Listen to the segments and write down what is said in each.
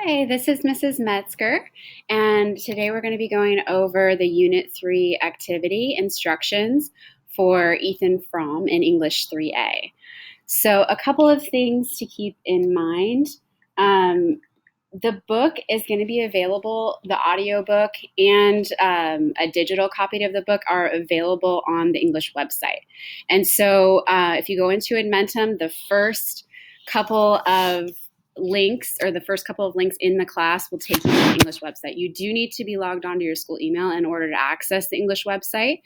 Hi, this is Mrs. Metzger, and today we're going to be going over the Unit 3 activity instructions for EthanFrome in English 3A. So, a couple of things to keep in mind. The book is going to be available, the audiobook and a digital copy of the book are available on the English website. And so, if you go into Edmentum, the first couple of links or the first couple of links in the class will take you to the English website. You do need to be logged onto your school email in order to access the English website.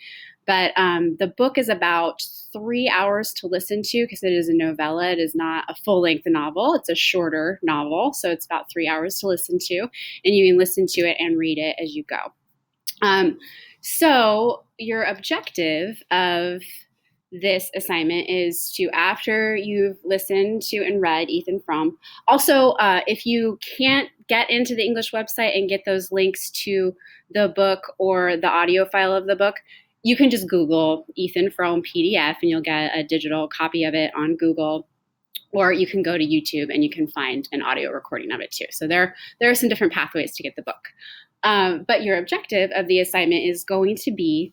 But the book is about 3 hours to listen to because it is a novella. It is not a full-length novel. It's a shorter novel, so it's about 3 hours to listen to, and you can listen to it and read it as you go. So your objective of this assignment is to, after you've listened to and read EthanFrome, also if you can't get into the English website and get those links to the book or the audio file of the book, you can just Google EthanFrome PDF and you'll get a digital copy of it on Google, or you can go to YouTube and you can find an audio recording of it too. So there are some different pathways to get the book. But your objective of the assignment is going to be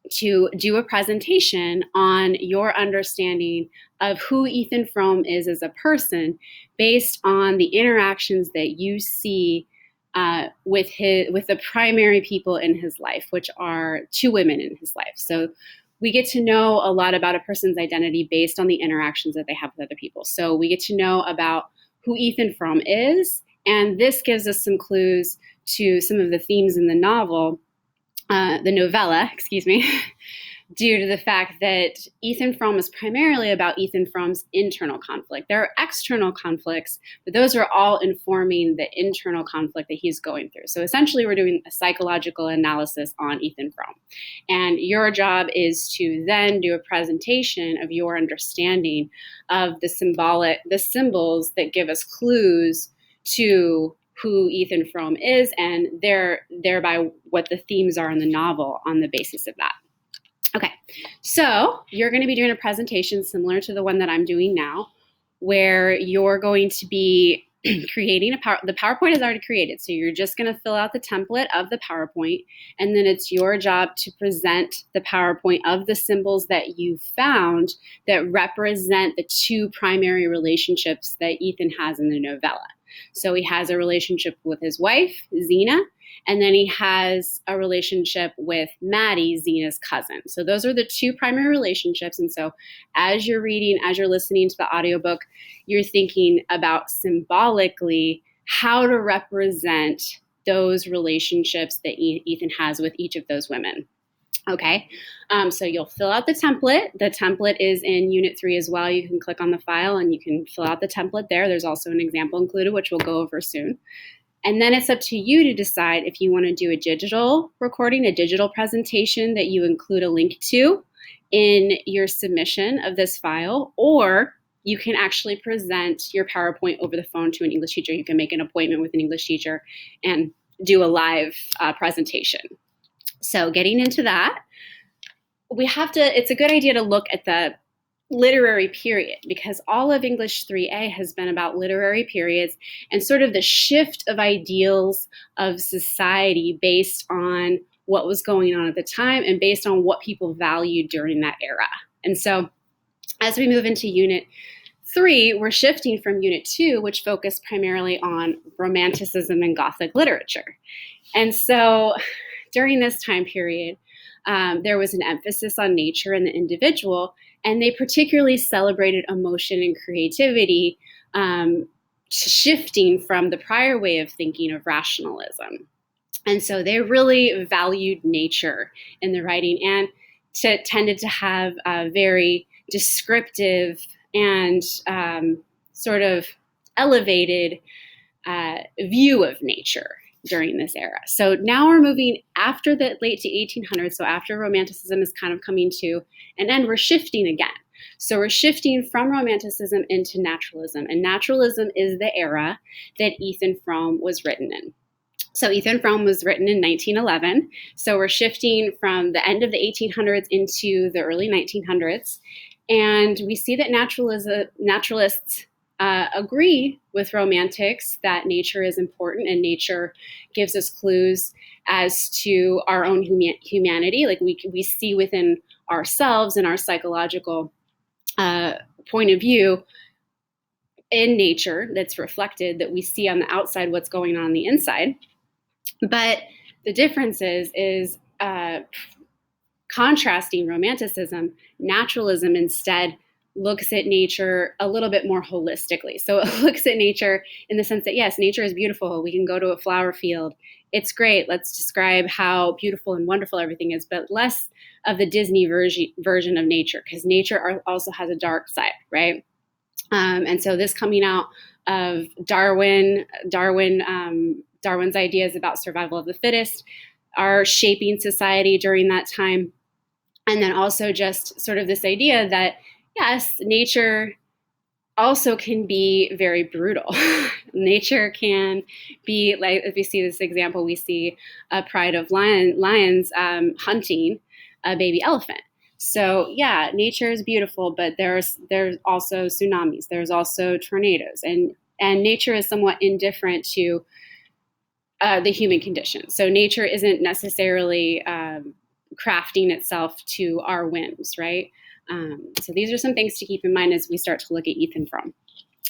to do a presentation on your understanding of who EthanFrome is as a person based on the interactions that you see with the primary people in his life, which are two women in his life. So we get to know a lot about a person's identity based on the interactions that they have with other people. So we get to know about who EthanFrome is, and this gives us some clues to some of the themes in the novella, due to the fact that EthanFrome is primarily about EthanFrome's internal conflict. There are external conflicts, but those are all informing the internal conflict that he's going through. So essentially, we're doing a psychological analysis on EthanFrome. And your job is to then do a presentation of your understanding of the symbols that give us clues to who EthanFrome is, and thereby what the themes are in the novel on the basis of that. Okay, so you're going to be doing a presentation similar to the one that I'm doing now, where you're going to be creating the PowerPoint is already created, so you're just going to fill out the template of the PowerPoint, and then it's your job to present the PowerPoint of the symbols that you found that represent the two primary relationships that Ethan has in the novella. So he has a relationship with his wife, Zena, and then he has a relationship with Maddie, Zena's cousin. So those are the two primary relationships. And so as you're reading, as you're listening to the audiobook, you're thinking about symbolically how to represent those relationships that Ethan has with each of those women. Okay, so you'll fill out the template. The template is in Unit 3 as well. You can click on the file and you can fill out the template there. There's also an example included, which we'll go over soon. And then it's up to you to decide if you want to do a digital recording, a digital presentation that you include a link to in your submission of this file, or you can actually present your PowerPoint over the phone to an English teacher. You can make an appointment with an English teacher and do a live presentation. So getting into that, it's a good idea to look at the literary period, because all of English 3A has been about literary periods and sort of the shift of ideals of society based on what was going on at the time and based on what people valued during that era. And so as we move into Unit 3, we're shifting from Unit 2, which focused primarily on Romanticism and Gothic literature. And so during this time period, there was an emphasis on nature and the individual, and they particularly celebrated emotion and creativity, shifting from the prior way of thinking of rationalism. And so they really valued nature in the writing and tended to have a very descriptive and sort of elevated view of nature during this era. So now we're moving after the late to 1800s, so after Romanticism is kind of coming to an end, we're shifting again. So we're shifting from Romanticism into Naturalism, and Naturalism is the era that EthanFrome was written in. So EthanFrome was written in 1911, so we're shifting from the end of the 1800s into the early 1900s, and we see that naturalists agree with romantics that nature is important and nature gives us clues as to our own humanity. Like we see within ourselves and our psychological point of view in nature that's reflected, that we see on the outside what's going on the inside. But the difference is contrasting romanticism, naturalism instead looks at nature a little bit more holistically. So it looks at nature in the sense that, yes, nature is beautiful. We can go to a flower field. It's great. Let's describe how beautiful and wonderful everything is, but less of the Disney version of nature, because nature also has a dark side, right? And so this coming out of Darwin's ideas about survival of the fittest are shaping society during that time. And then also just sort of this idea that, yes, nature also can be very brutal. Nature can be, like, if we see this example, we see a pride of lions hunting a baby elephant. So yeah, nature is beautiful, but there's also tsunamis. There's also tornadoes, and nature is somewhat indifferent to the human condition. So nature isn't necessarily crafting itself to our whims, right? So these are some things to keep in mind as we start to look at EthanFrome.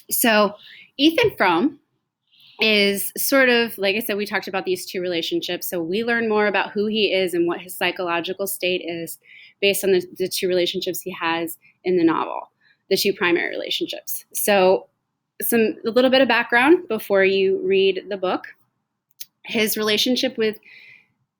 So EthanFrome is sort of, like I said, we talked about these two relationships. So we learn more about who he is and what his psychological state is based on the two relationships he has in the novel, the two primary relationships. So a little bit of background before you read the book. His relationship with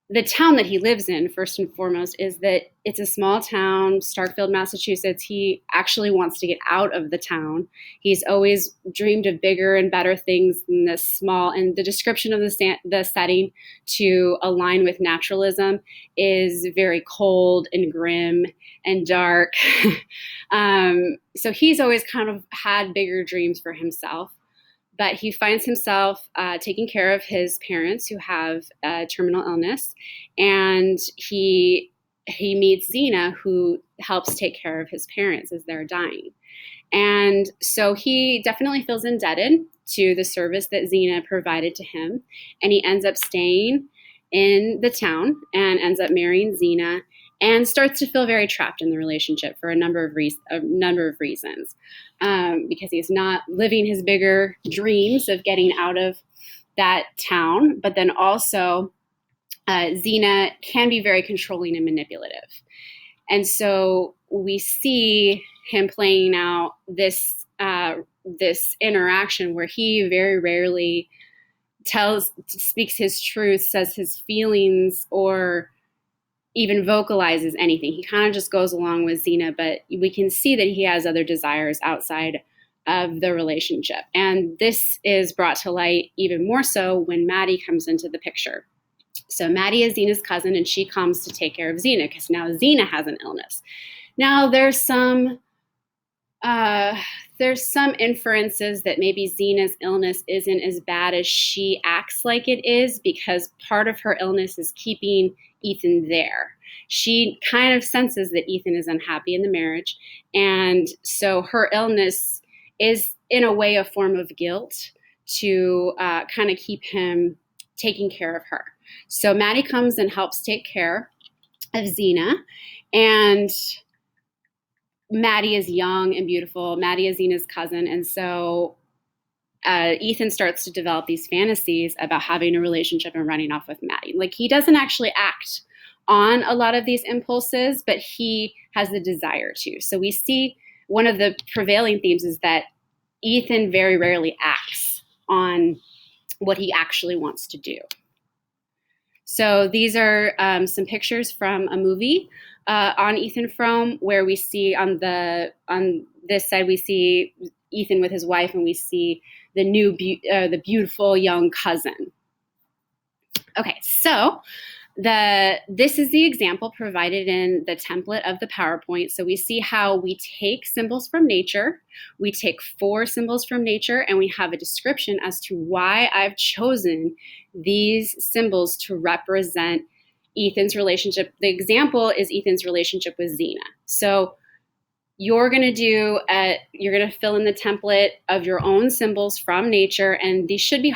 the town that he lives in, first and foremost, is that it's a small town, Starkville, Massachusetts. He actually wants to get out of the town. He's always dreamed of bigger and better things than this small. And the description of the setting to align with naturalism is very cold and grim and dark. So he's always kind of had bigger dreams for himself. But he finds himself taking care of his parents who have terminal illness, and he meets Xena, who helps take care of his parents as they're dying. And so he definitely feels indebted to the service that Xena provided to him, and he ends up staying in the town and ends up marrying Xena, and starts to feel very trapped in the relationship for a number of reasons, because he's not living his bigger dreams of getting out of that town. But then also, Xena can be very controlling and manipulative. And so we see him playing out this interaction where he very rarely speaks his truth, says his feelings, or even vocalizes anything. He kind of just goes along with Xena, but we can see that he has other desires outside of the relationship. And this is brought to light even more so when Maddie comes into the picture. So Maddie is Xena's cousin, and she comes to take care of Xena because now Xena has an illness. Now there's some inferences that maybe Xena's illness isn't as bad as she acts like it is, because part of her illness is keeping Ethan there. She kind of senses that Ethan is unhappy in the marriage, and so her illness is in a way a form of guilt to kind of keep him taking care of her. So Maddie comes and helps take care of Xena, and Maddie is young and beautiful. Maddie is Xena's cousin, and so Ethan starts to develop these fantasies about having a relationship and running off with Maddie. Like, he doesn't actually act on a lot of these impulses, but he has the desire to. So we see one of the prevailing themes is that Ethan very rarely acts on what he actually wants to do. So these are some pictures from a movie on EthanFrome, where we see on this side we see Ethan with his wife, and we see the beautiful young cousin. Okay, so this is the example provided in the template of the PowerPoint. So we see how we take symbols from nature, we take 4 symbols from nature, and we have a description as to why I've chosen these symbols to represent Ethan's relationship. The example is Ethan's relationship with Xena. So you're going to you're going to fill in the template of your own symbols from nature, and these should be